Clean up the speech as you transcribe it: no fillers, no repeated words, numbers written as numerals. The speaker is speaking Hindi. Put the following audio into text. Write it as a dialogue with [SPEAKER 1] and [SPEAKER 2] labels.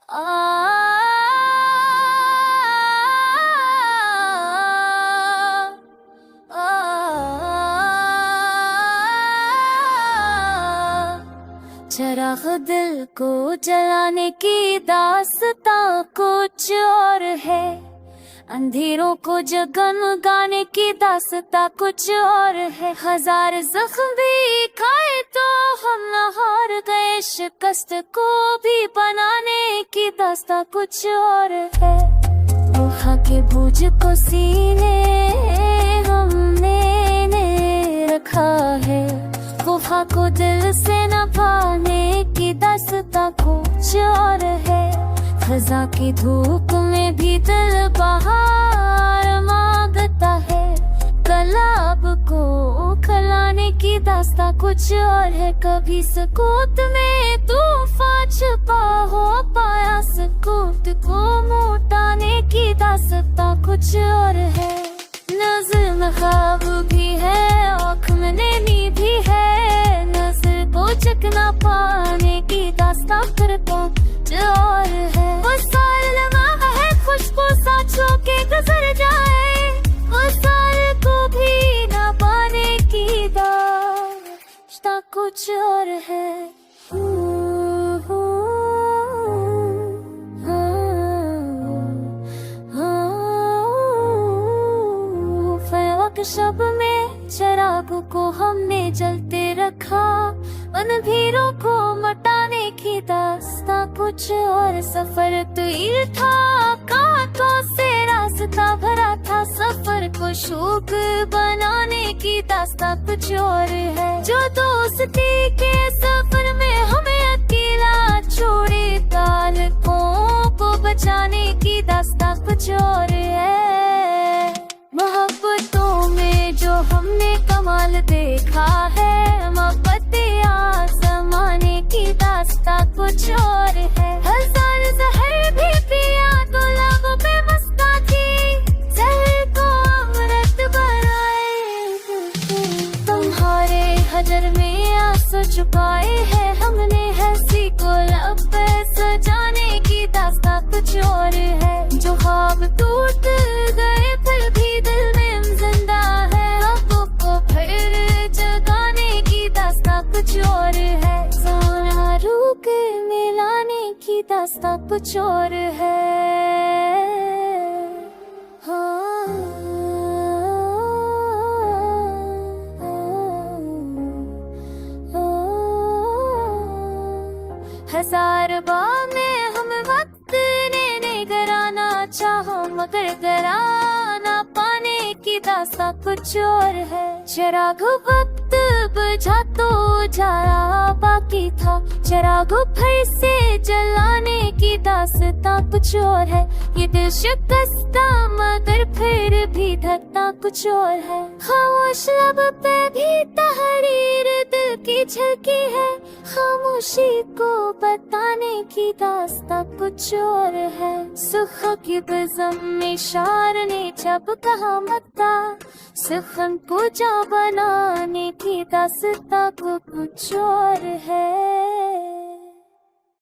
[SPEAKER 1] आ चराग दिल को जलाने की दास्तां कुछ और है, अंधेरों को जगमगाने की दास्तां कुछ और है। हजार जख्म भी खाए तो हम न हार गए, शिकस्त को भी बनाने की दास्तां कुछ और है। वफा के बोझ को सीने हमने रखा है, वफा को दिल से न पाने की दास्तां कुछ और है। खज़ा की धूप में भी दिल बहार मांगता है, गुलाब को खिलाने की दास्तां कुछ और है। कभी सुकूत में तूफान छुपा हो पाया, सुकूत को मोटाने की दास्तां कुछ और है। नज़र में ख्वाब भी है, आँख में नींद भी है, नज़र को चकना पाने की दास्तां फिर कुछ और है। वो साल लम्हा है खुशबू सांसों के गुजर जाए, वो साल को भी ना पाने की दास्तां कुछ और है। शब में चिराग को हमने जलते रखा, अनधेरों को मटाने की दास्तां कुछ और। सफर तवील था, कांटों से रास्ता भरा था, सफर को शौक बनाने की दास्तां कुछ और है। जो दोस्ती के सफर में हमें अकेला छोड़े, ताल्लुकों को बचाने की दास्तां कुछ और है। मोहब्बतों में जो हमने कमाल देखा है, मोहब्बते आज़माने की दास्तां कुछ और है। हजार जहर भी पिया तो लबों पे मस्ता थी, जहर को अमृत बनाए। तुम्हारे हजर में आंसू छुपाए हैं हमने, हंसी को लब पे सजाने की दास्तां कुछ और है। जो ख्वाब टूट गए फिर भी दिल में जिंदा है, ख्वाबों को फिर जगाने की दास्तां कुछ और है। सारा रूह मिलाने की दास्तां कुछ और है। हजार बार में हम वक्त ने निगराना चाहो, मगर गराना पाने की दास्तां कुछ और है। चिराग वक्त बुझा तो उजाला बाकी था, चिराग फिर से जलाने की दास्तां कुछ और है। ये दिल शिकस्ता मगर फिर भी धड़कता कुछ और है। खामोश लब पे भी तहरीर दिल की झलकी है, खामोशी को बताने की दास्तां कुछ और है। सुख की बज़म में शार ने जब कहा मत्ता, सुखन को जा बनाने की दास्तां कुछ और है।